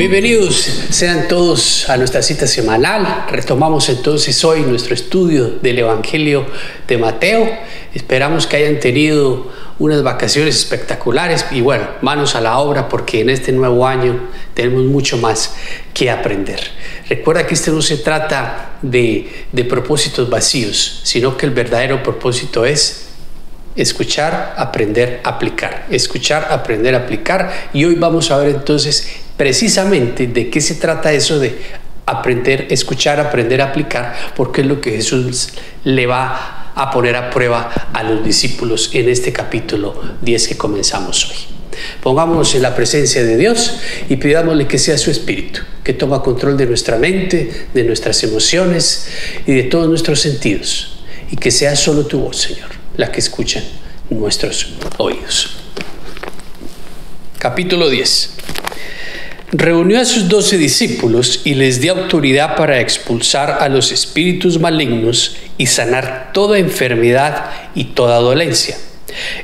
Bienvenidos sean todos a nuestra cita semanal. Retomamos entonces hoy nuestro estudio del Evangelio de Mateo. Esperamos que hayan tenido unas vacaciones espectaculares y bueno, manos a la obra porque en este nuevo año tenemos mucho más que aprender. Recuerda que no se trata de propósitos vacíos, sino que el verdadero propósito es escuchar, aprender, aplicar. Escuchar, aprender, aplicar. Y hoy vamos a ver entonces precisamente de qué se trata eso de aprender, escuchar, aprender, aplicar, porque es lo que Jesús le va a poner a prueba a los discípulos en este capítulo 10 que comenzamos hoy. Pongámonos en la presencia de Dios y pidámosle que sea su Espíritu, que toma control de nuestra mente, de nuestras emociones y de todos nuestros sentidos, y que sea solo tu voz, Señor, la que escuchan nuestros oídos. Capítulo 10. Reunió a sus 12 discípulos y les dio autoridad para expulsar a los espíritus malignos y sanar toda enfermedad y toda dolencia.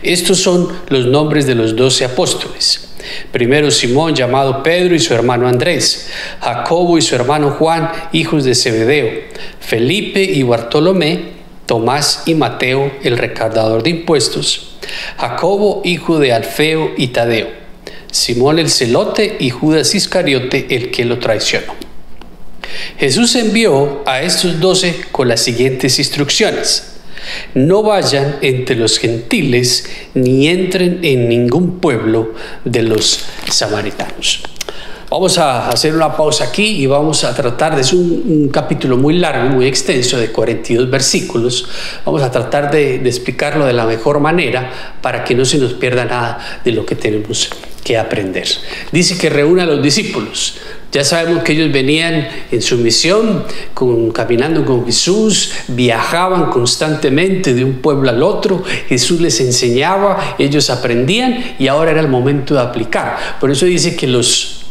Estos son los nombres de los 12 apóstoles. Primero Simón, llamado Pedro, y su hermano Andrés, Jacobo y su hermano Juan, hijos de Zebedeo, Felipe y Bartolomé, Tomás y Mateo, el recaudador de impuestos, Jacobo, hijo de Alfeo y Tadeo, Simón el celote y Judas Iscariote, el que lo traicionó. Jesús envió a estos 12 con las siguientes instrucciones: no vayan entre los gentiles ni entren en ningún pueblo de los samaritanos. Vamos a hacer una pausa aquí y vamos a tratar de un capítulo muy largo, muy extenso, de 42 versículos. Vamos a tratar de explicarlo de la mejor manera para que no se nos pierda nada de lo que tenemos que aprender. Dice que reúne a los discípulos. Ya sabemos que ellos venían en su misión, caminando con Jesús, viajaban constantemente de un pueblo al otro, Jesús les enseñaba, ellos aprendían y ahora era el momento de aplicar. Por eso dice que los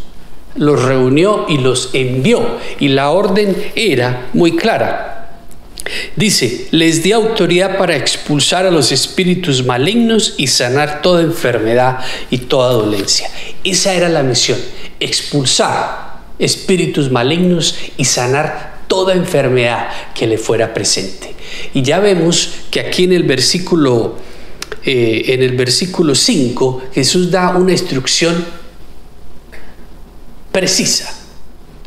reunió y los envió, y la orden era muy clara. Dice, les dio autoridad para expulsar a los espíritus malignos y sanar toda enfermedad y toda dolencia. Esa era la misión, expulsar espíritus malignos y sanar toda enfermedad que le fuera presente. Y ya vemos que aquí en el versículo 5, Jesús da una instrucción precisa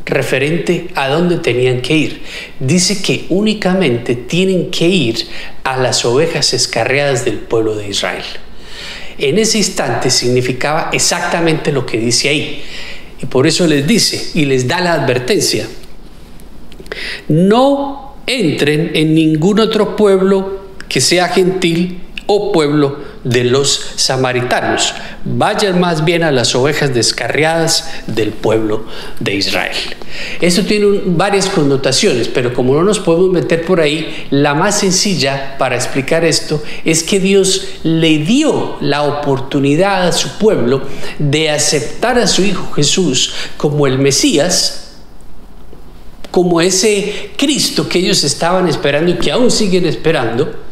referente a dónde tenían que ir. Dice que únicamente tienen que ir a las ovejas descarriadas del pueblo de Israel. En ese instante significaba exactamente lo que dice ahí, y por eso les dice y les da la advertencia: no entren en ningún otro pueblo que sea gentil o pueblo de los samaritanos, vayan más bien a las ovejas descarriadas del pueblo de Israel. Esto tiene varias connotaciones, pero como no nos podemos meter por ahí, la más sencilla para explicar esto es que Dios le dio la oportunidad a su pueblo de aceptar a su Hijo Jesús como el Mesías, como ese Cristo que ellos estaban esperando y que aún siguen esperando,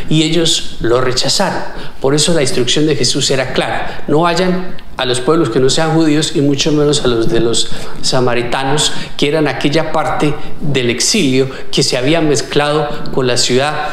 y ellos lo rechazaron. Por eso la instrucción de Jesús era clara: no vayan a los pueblos que no sean judíos y mucho menos a los de los samaritanos, que eran aquella parte del exilio que se había mezclado con la ciudad,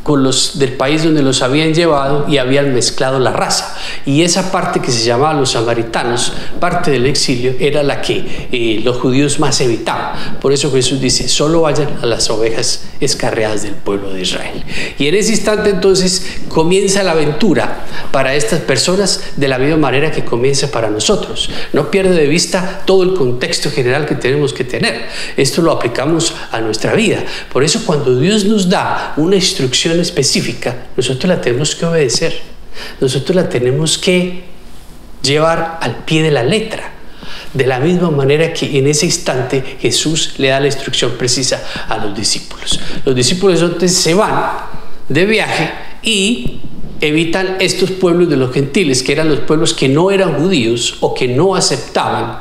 con los del país donde los habían llevado, y habían mezclado la raza. Y esa parte que se llamaba los samaritanos, parte del exilio, era la que los judíos más evitaban. Por eso Jesús dice: solo vayan a las ovejas escarriadas del pueblo de Israel. Y en ese instante entonces comienza la aventura para estas personas de la misma manera que comienza para nosotros. No pierde de vista todo el contexto general que tenemos que tener. Esto lo aplicamos a nuestra vida. Por eso cuando Dios nos da una instrucción específica, nosotros la tenemos que obedecer, nosotros la tenemos que llevar al pie de la letra, de la misma manera que en ese instante Jesús le da la instrucción precisa a los discípulos. Los discípulos entonces se van de viaje y evitan estos pueblos de los gentiles, que eran los pueblos que no eran judíos o que no aceptaban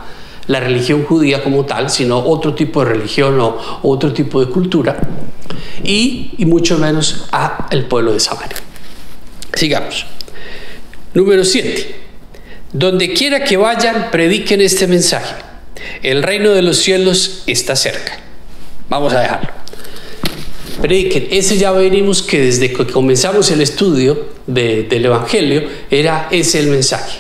la religión judía como tal, sino otro tipo de religión o otro tipo de cultura, y mucho menos a el pueblo de Samaria. Sigamos. Número 7. Donde quiera que vayan, prediquen este mensaje. El reino de los cielos está cerca. Vamos a dejarlo. Prediquen. Ese ya venimos que desde que comenzamos el estudio del Evangelio, ese el mensaje.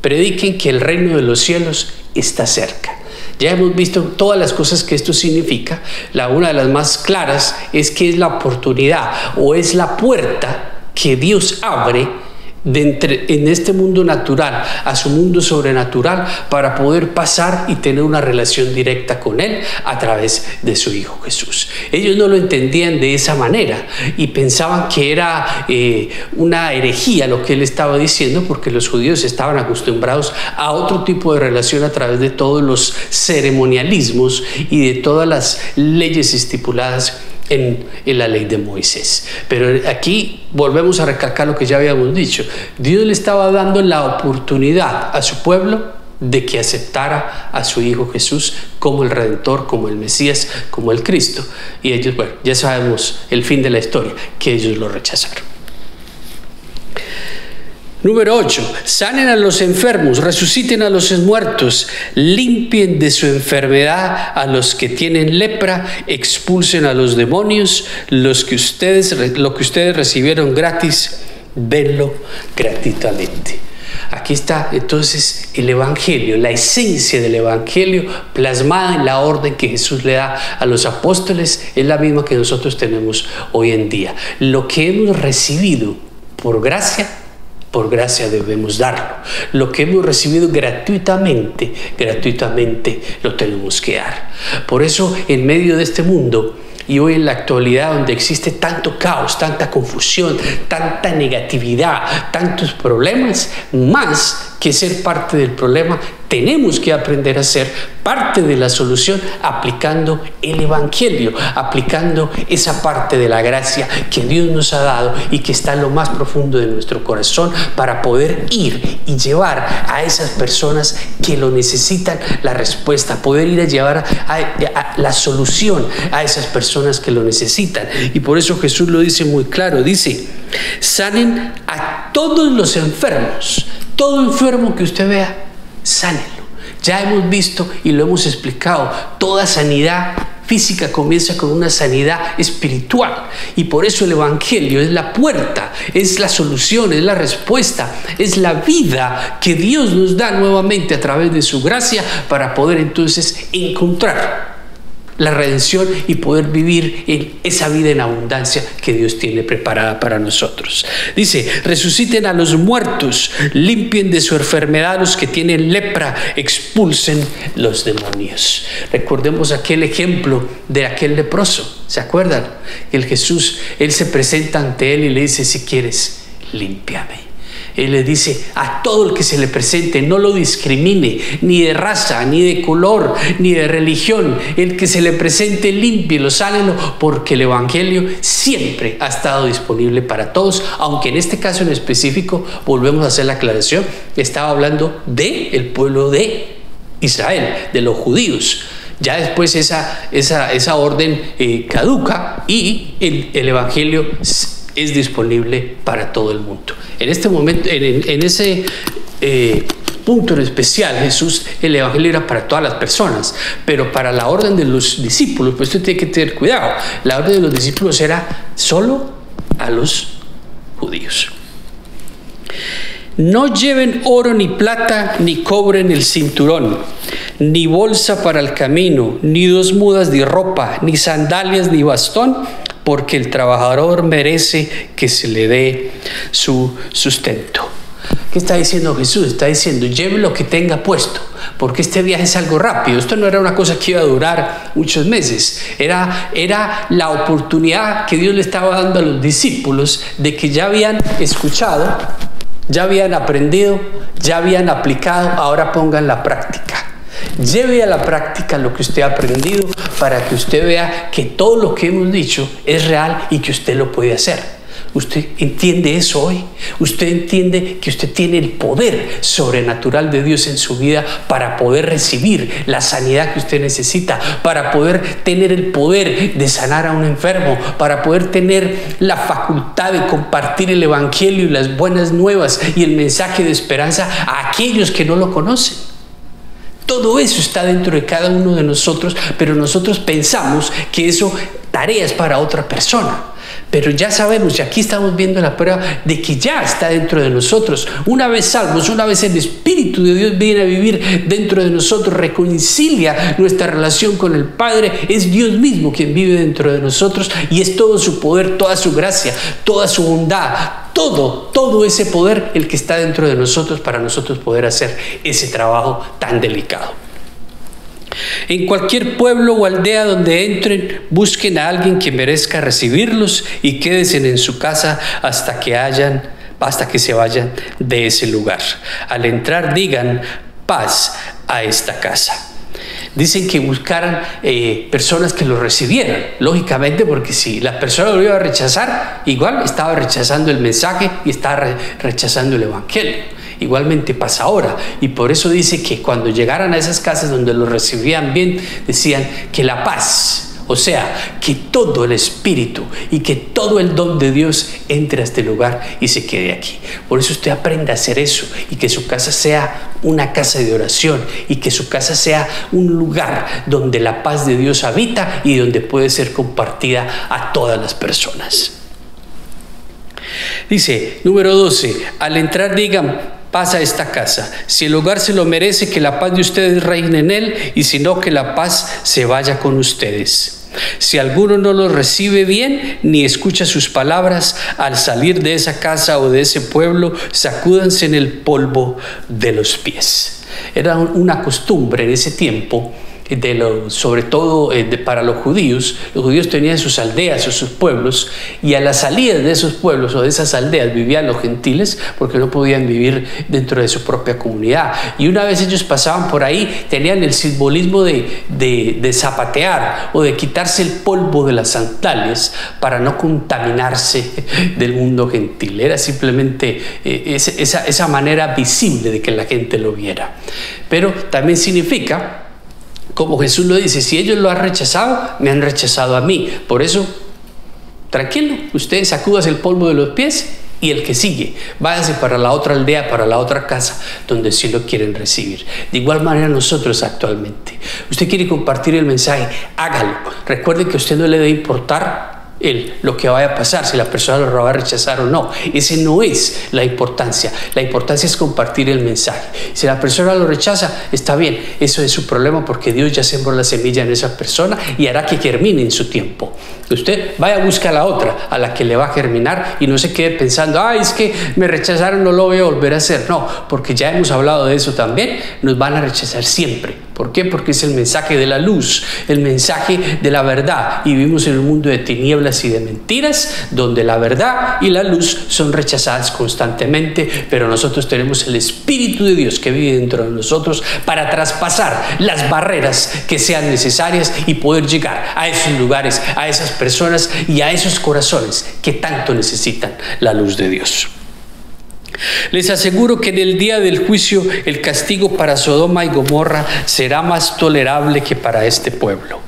Prediquen que el reino de los cielos está cerca. Ya hemos visto todas las cosas que esto significa. Una de las más claras es que es la oportunidad o es la puerta que Dios abre en este mundo natural a su mundo sobrenatural para poder pasar y tener una relación directa con Él a través de su Hijo Jesús. Ellos no lo entendían de esa manera y pensaban que era una herejía lo que Él estaba diciendo, porque los judíos estaban acostumbrados a otro tipo de relación a través de todos los ceremonialismos y de todas las leyes estipuladas en la ley de Moisés. Pero aquí volvemos a recalcar lo que ya habíamos dicho. Dios le estaba dando la oportunidad a su pueblo de que aceptara a su Hijo Jesús como el Redentor, como el Mesías, como el Cristo. Y ellos, bueno, ya sabemos el fin de la historia, que ellos lo rechazaron. Número 8. Sanen a los enfermos, resuciten a los muertos, limpien de su enfermedad a los que tienen lepra, expulsen a los demonios, lo que ustedes recibieron gratis, denlo gratuitamente. Aquí está entonces el Evangelio, la esencia del Evangelio plasmada en la orden que Jesús le da a los apóstoles, es la misma que nosotros tenemos hoy en día. Lo que hemos recibido por gracia debemos darlo. Lo que hemos recibido gratuitamente lo tenemos que dar. Por eso, en medio de este mundo y hoy en la actualidad, donde existe tanto caos, tanta confusión, tanta negatividad, tantos problemas, más que ser parte del problema, tenemos que aprender a ser parte de la solución aplicando el Evangelio, aplicando esa parte de la gracia que Dios nos ha dado y que está en lo más profundo de nuestro corazón para poder ir y llevar a esas personas que lo necesitan la respuesta, poder ir a llevar a la solución a esas personas que lo necesitan. Y por eso Jesús lo dice muy claro, dice: sanen a todos los enfermos. Todo enfermo que usted vea, sánelo. Ya hemos visto y lo hemos explicado, toda sanidad física comienza con una sanidad espiritual, y por eso el Evangelio es la puerta, es la solución, es la respuesta, es la vida que Dios nos da nuevamente a través de su gracia para poder entonces encontrar la redención y poder vivir en esa vida en abundancia que Dios tiene preparada para nosotros. Dice: resuciten a los muertos, limpien de su enfermedad a los que tienen lepra, expulsen los demonios. Recordemos aquel ejemplo de aquel leproso, ¿se acuerdan? El Jesús, Él se presenta ante él y le dice: si quieres, límpiame. Él le dice a todo el que se le presente, no lo discrimine, ni de raza, ni de color, ni de religión. El que se le presente, límpielo, sánelo, porque el Evangelio siempre ha estado disponible para todos, aunque en este caso en específico, volvemos a hacer la aclaración, estaba hablando del pueblo de Israel, de los judíos. Ya después esa orden caduca y el Evangelio es disponible para todo el mundo. En este momento, en ese punto en especial, Jesús, el Evangelio era para todas las personas, pero para la orden de los discípulos, pues usted tiene que tener cuidado. La orden de los discípulos era solo a los judíos. No lleven oro ni plata, ni cobre en el cinturón, ni bolsa para el camino, ni 2 mudas de ropa, ni sandalias, ni bastón, porque el trabajador merece que se le dé su sustento. ¿Qué está diciendo Jesús? Está diciendo: lleve lo que tenga puesto, porque este viaje es algo rápido. Esto no era una cosa que iba a durar muchos meses. Era la oportunidad que Dios le estaba dando a los discípulos de que ya habían escuchado, ya habían aprendido, ya habían aplicado, ahora pongan la práctica. Lleve a la práctica lo que usted ha aprendido para que usted vea que todo lo que hemos dicho es real y que usted lo puede hacer. ¿Usted entiende eso hoy? ¿Usted entiende que usted tiene el poder sobrenatural de Dios en su vida para poder recibir la sanidad que usted necesita, para poder tener el poder de sanar a un enfermo, para poder tener la facultad de compartir el Evangelio y las buenas nuevas y el mensaje de esperanza a aquellos que no lo conocen? Todo eso está dentro de cada uno de nosotros, pero nosotros pensamos que eso tarea es para otra persona. Pero ya sabemos, y aquí estamos viendo la prueba de que ya está dentro de nosotros. Una vez salvos, una vez el Espíritu de Dios viene a vivir dentro de nosotros, reconcilia nuestra relación con el Padre. Es Dios mismo quien vive dentro de nosotros y es todo su poder, toda su gracia, toda su bondad, todo ese poder el que está dentro de nosotros para nosotros poder hacer ese trabajo tan delicado. En cualquier pueblo o aldea donde entren, busquen a alguien que merezca recibirlos y quédense en su casa hasta que se vayan de ese lugar. Al entrar digan paz a esta casa. Dicen que buscaran personas que lo recibieran, lógicamente, porque si la persona lo iba a rechazar, igual estaba rechazando el mensaje y estaba rechazando el evangelio. Igualmente pasa ahora, y por eso dice que cuando llegaran a esas casas donde los recibían bien, decían que la paz, o sea, que todo el Espíritu y que todo el don de Dios entre a este lugar y se quede aquí. Por eso usted aprenda a hacer eso y que su casa sea una casa de oración y que su casa sea un lugar donde la paz de Dios habita y donde puede ser compartida a todas las personas. Dice, número 12, al entrar digan paz a esta casa. Si el hogar se lo merece, que la paz de ustedes reine en él, y si no, que la paz se vaya con ustedes. Si alguno no los recibe bien, ni escucha sus palabras, al salir de esa casa o de ese pueblo, sacúdanse en el polvo de los pies. Era una costumbre en ese tiempo, sobre todo para los judíos tenían sus aldeas o sus pueblos, y a las salidas de esos pueblos o de esas aldeas vivían los gentiles porque no podían vivir dentro de su propia comunidad, y una vez ellos pasaban por ahí tenían el simbolismo de zapatear o de quitarse el polvo de las sandalias para no contaminarse del mundo gentil. Era simplemente esa manera visible de que la gente lo viera, pero también significa, como Jesús lo dice, si ellos lo han rechazado, me han rechazado a mí. Por eso, tranquilo, usted sacúdase el polvo de los pies y el que sigue, váyase para la otra aldea, para la otra casa, donde sí lo quieren recibir. De igual manera nosotros actualmente. Usted quiere compartir el mensaje, hágalo. Recuerde que a usted no le debe importar lo que vaya a pasar, si la persona lo va a rechazar o no. Ese no es la importancia. La importancia es compartir el mensaje. Si la persona lo rechaza, está bien, eso es su problema, porque Dios ya sembró la semilla en esa persona y hará que germine en su tiempo. Usted vaya a buscar a la otra, a la que le va a germinar, y no se quede pensando, ay, es que me rechazaron, no lo voy a volver a hacer. No, porque ya hemos hablado de eso también. Nos van a rechazar siempre. ¿Por qué? Porque es el mensaje de la luz, el mensaje de la verdad, y vivimos en un mundo de tinieblas y de mentiras, donde la verdad y la luz son rechazadas constantemente, pero nosotros tenemos el Espíritu de Dios que vive dentro de nosotros para traspasar las barreras que sean necesarias y poder llegar a esos lugares, a esas personas y a esos corazones que tanto necesitan la luz de Dios. Les aseguro que en el día del juicio el castigo para Sodoma y Gomorra será más tolerable que para este pueblo.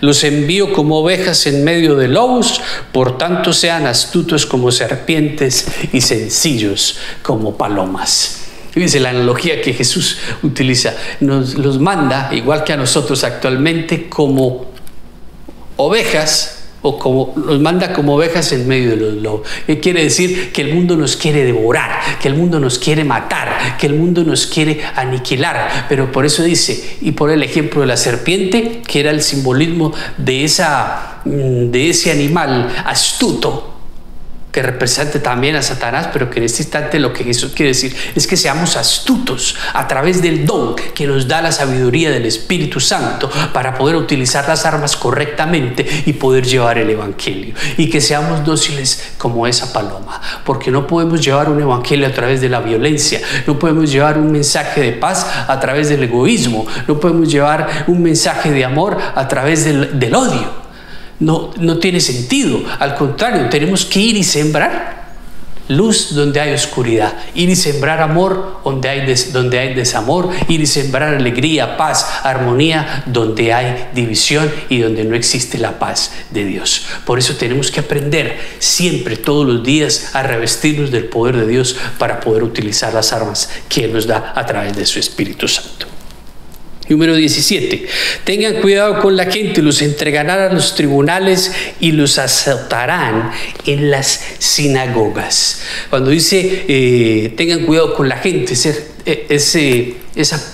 Los envío como ovejas en medio de lobos, por tanto sean astutos como serpientes y sencillos como palomas. Fíjense la analogía que Jesús utiliza, los manda, igual que a nosotros actualmente, como ovejas, o los manda como ovejas en medio de los lobos. ¿Qué quiere decir? Que el mundo nos quiere devorar, que el mundo nos quiere matar, que el mundo nos quiere aniquilar. Pero por eso dice, y por el ejemplo de la serpiente, que era el simbolismo de ese animal astuto, que representa también a Satanás, pero que en este instante lo que Jesús quiere decir es que seamos astutos a través del don que nos da la sabiduría del Espíritu Santo para poder utilizar las armas correctamente y poder llevar el evangelio, y que seamos dóciles como esa paloma, porque no podemos llevar un evangelio a través de la violencia, no podemos llevar un mensaje de paz a través del egoísmo, no podemos llevar un mensaje de amor a través del odio. No tiene sentido. Al contrario, tenemos que ir y sembrar luz donde hay oscuridad, ir y sembrar amor donde hay desamor, ir y sembrar alegría, paz, armonía donde hay división y donde no existe la paz de Dios. Por eso tenemos que aprender siempre, todos los días, a revestirnos del poder de Dios para poder utilizar las armas que Él nos da a través de su Espíritu Santo. Número 17. Tengan cuidado con la gente, los entregarán a los tribunales y los azotarán en las sinagogas. Cuando dice tengan cuidado con la gente, ese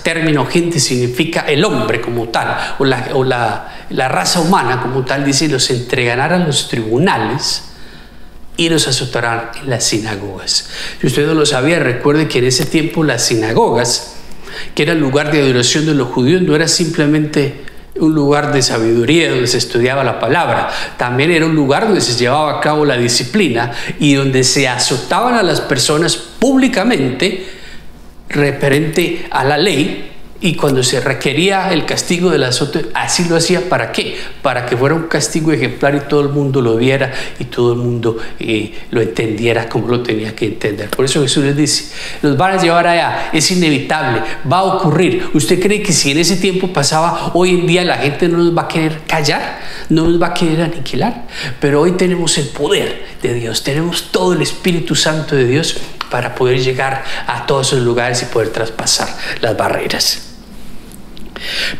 término gente significa el hombre como tal, o la raza humana como tal. Dice, los entregarán a los tribunales y los azotarán en las sinagogas. Si usted no lo sabía, recuerde que en ese tiempo las sinagogas, que era el lugar de adoración de los judíos, no era simplemente un lugar de sabiduría donde se estudiaba la palabra, también era un lugar donde se llevaba a cabo la disciplina y donde se azotaban a las personas públicamente referente a la ley. Y cuando se requería el castigo del azote, así lo hacía. ¿Para qué? Para que fuera un castigo ejemplar y todo el mundo lo viera y todo el mundo lo entendiera como lo tenía que entender. Por eso Jesús les dice, los van a llevar allá, es inevitable, va a ocurrir. ¿Usted cree que si en ese tiempo pasaba, hoy en día la gente no nos va a querer callar, no nos va a querer aniquilar? Pero hoy tenemos el poder de Dios, tenemos todo el Espíritu Santo de Dios para poder llegar a todos esos lugares y poder traspasar las barreras.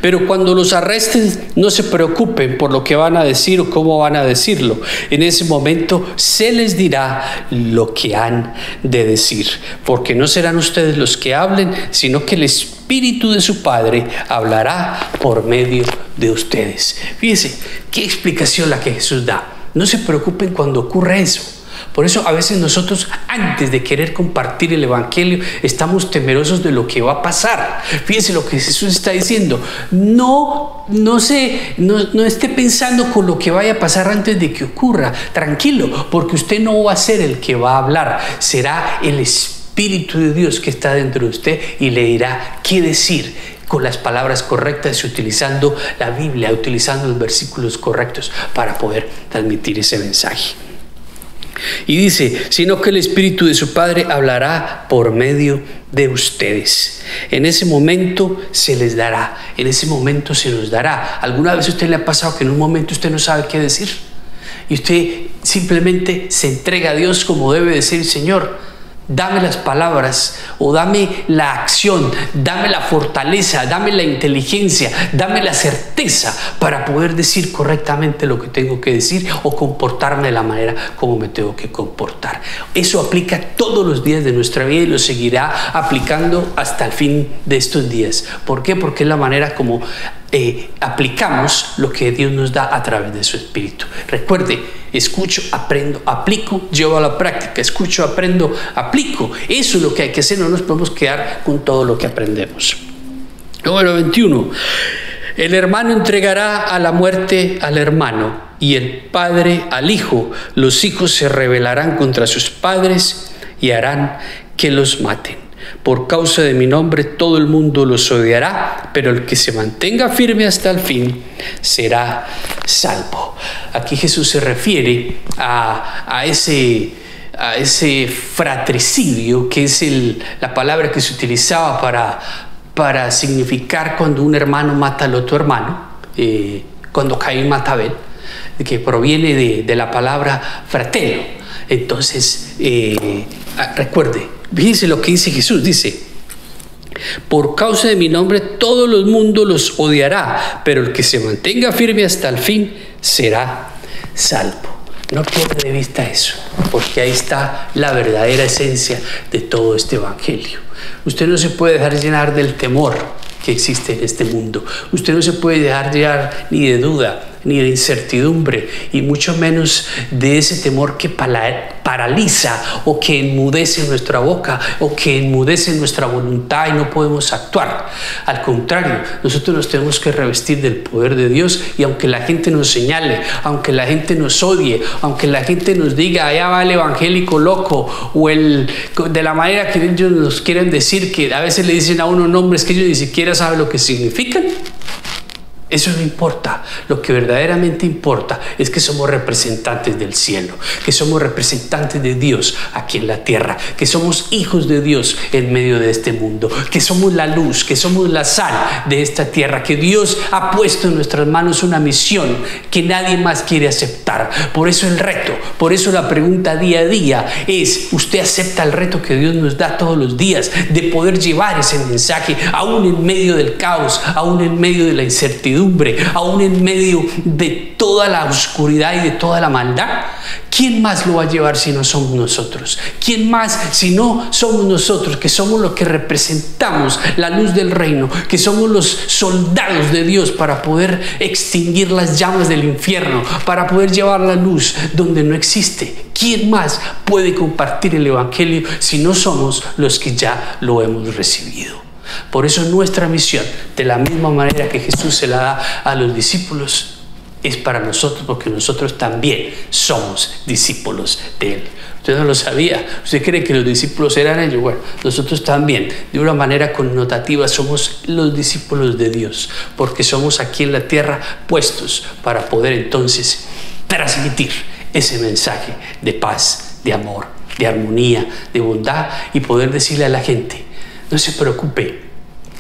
Pero cuando los arresten, no se preocupen por lo que van a decir o cómo van a decirlo. En ese momento se les dirá lo que han de decir, porque no serán ustedes los que hablen, sino que el Espíritu de su Padre hablará por medio de ustedes. Fíjense qué explicación la que Jesús da. No se preocupen cuando ocurra eso. Por eso a veces nosotros, antes de querer compartir el Evangelio, estamos temerosos de lo que va a pasar. Fíjense lo que Jesús está diciendo. No esté pensando con lo que vaya a pasar antes de que ocurra. Tranquilo, porque usted no va a ser el que va a hablar. Será el Espíritu de Dios que está dentro de usted y le dirá qué decir, con las palabras correctas y utilizando la Biblia, utilizando los versículos correctos para poder transmitir ese mensaje. Y dice, sino que el Espíritu de su Padre hablará por medio de ustedes. En ese momento se les dará, en ese momento se nos dará. ¿Alguna vez a usted le ha pasado que en un momento usted no sabe qué decir? Y usted simplemente se entrega a Dios como debe decir, Señor, dame las palabras o dame la acción, dame la fortaleza, dame la inteligencia, dame la certeza para poder decir correctamente lo que tengo que decir o comportarme de la manera como me tengo que comportar. Eso aplica todos los días de nuestra vida y lo seguirá aplicando hasta el fin de estos días. ¿Por qué? Porque es la manera como aplicamos lo que Dios nos da a través de su Espíritu. Recuerde, escucho, aprendo, aplico, llevo a la práctica. Escucho, aprendo, aplico. Eso es lo que hay que hacer. No nos podemos quedar con todo lo que aprendemos. Número 21. El hermano entregará a la muerte al hermano y el padre al hijo. Los hijos se rebelarán contra sus padres y harán que los maten. Por causa de mi nombre todo el mundo los odiará, pero el que se mantenga firme hasta el fin será salvo. Aquí Jesús se refiere a ese fratricidio, que es la palabra que se utilizaba para significar cuando un hermano mata al otro hermano, cuando Caín mata a Abel, que proviene de la palabra fratello. Entonces, recuerde, fíjense lo que dice Jesús, dice, por causa de mi nombre todo el mundo los odiará, pero el que se mantenga firme hasta el fin será salvo. No pierda de vista eso, porque ahí está la verdadera esencia de todo este evangelio. Usted no se puede dejar llenar del temor que existe en este mundo. Usted no se puede dejar llenar ni de duda, ni de incertidumbre, y mucho menos de ese temor que paraliza o que enmudece nuestra boca o que enmudece nuestra voluntad y no podemos actuar. Al contrario, nosotros nos tenemos que revestir del poder de Dios, y aunque la gente nos señale, aunque la gente nos odie, aunque la gente nos diga allá va el evangélico loco, o de la manera que ellos nos quieren decir, que a veces le dicen a uno nombres que ellos ni siquiera saben lo que significan, Eso no importa. Lo que verdaderamente importa es que somos representantes del cielo, que somos representantes de Dios aquí en la tierra, que somos hijos de Dios en medio de este mundo, que somos la luz, que somos la sal de esta tierra, que Dios ha puesto en nuestras manos una misión que nadie más quiere aceptar. Por eso el reto, por eso la pregunta día a día es: ¿usted acepta el reto que Dios nos da todos los días de poder llevar ese mensaje aún en medio del caos, aún en medio de la incertidumbre, aún en medio de toda la oscuridad y de toda la maldad? ¿Quién más lo va a llevar si no somos nosotros? ¿Quién más si no somos nosotros, que somos los que representamos la luz del reino, que somos los soldados de Dios para poder extinguir las llamas del infierno, para poder llevar la luz donde no existe? ¿Quién más puede compartir el evangelio si no somos los que ya lo hemos recibido? Por eso nuestra misión, de la misma manera que Jesús se la da a los discípulos, es para nosotros, porque nosotros también somos discípulos de Él. Usted no lo sabía. ¿Usted cree que los discípulos eran ellos? Bueno, nosotros también, de una manera connotativa, somos los discípulos de Dios, porque somos aquí en la tierra puestos para poder entonces transmitir ese mensaje de paz, de amor, de armonía, de bondad, y poder decirle a la gente: no se preocupe,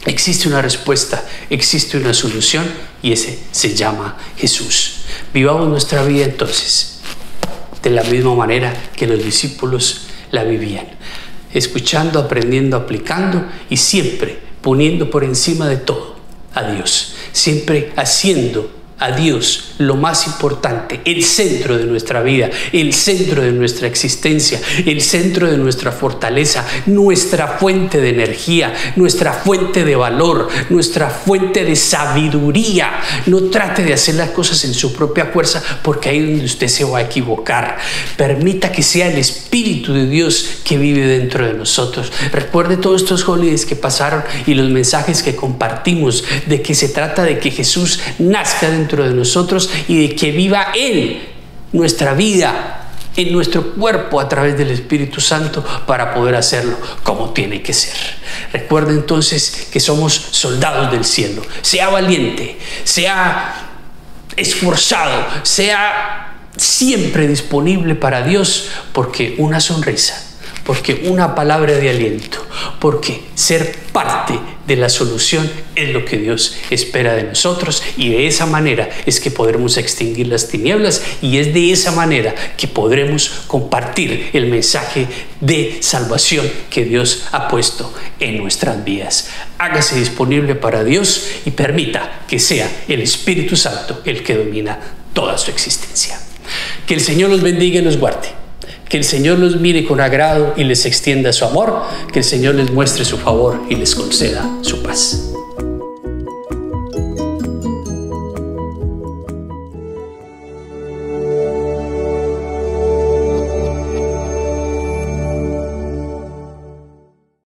existe una respuesta, existe una solución, y ese se llama Jesús. Vivamos nuestra vida entonces de la misma manera que los discípulos la vivían, escuchando, aprendiendo, aplicando, y siempre poniendo por encima de todo a Dios, siempre haciendo a Dios lo más importante, el centro de nuestra vida, el centro de nuestra existencia, el centro de nuestra fortaleza, nuestra fuente de energía, nuestra fuente de valor, nuestra fuente de sabiduría. No trate de hacer las cosas en su propia fuerza, porque ahí es donde usted se va a equivocar. Permita que sea el Espíritu de Dios que vive dentro de nosotros. Recuerde todos estos holidays que pasaron y los mensajes que compartimos, de que se trata de que Jesús nazca dentro de nosotros y de que viva Él nuestra vida, en nuestro cuerpo, a través del Espíritu Santo, para poder hacerlo como tiene que ser. Recuerde entonces que somos soldados del cielo. Sea valiente, sea esforzado, sea siempre disponible para Dios, porque una sonrisa, porque una palabra de aliento, porque ser parte de la solución es lo que Dios espera de nosotros, y de esa manera es que podremos extinguir las tinieblas, y es de esa manera que podremos compartir el mensaje de salvación que Dios ha puesto en nuestras vidas. Hágase disponible para Dios y permita que sea el Espíritu Santo el que domina toda su existencia. Que el Señor los bendiga y los guarde. Que el Señor los mire con agrado y les extienda su amor. Que el Señor les muestre su favor y les conceda su paz.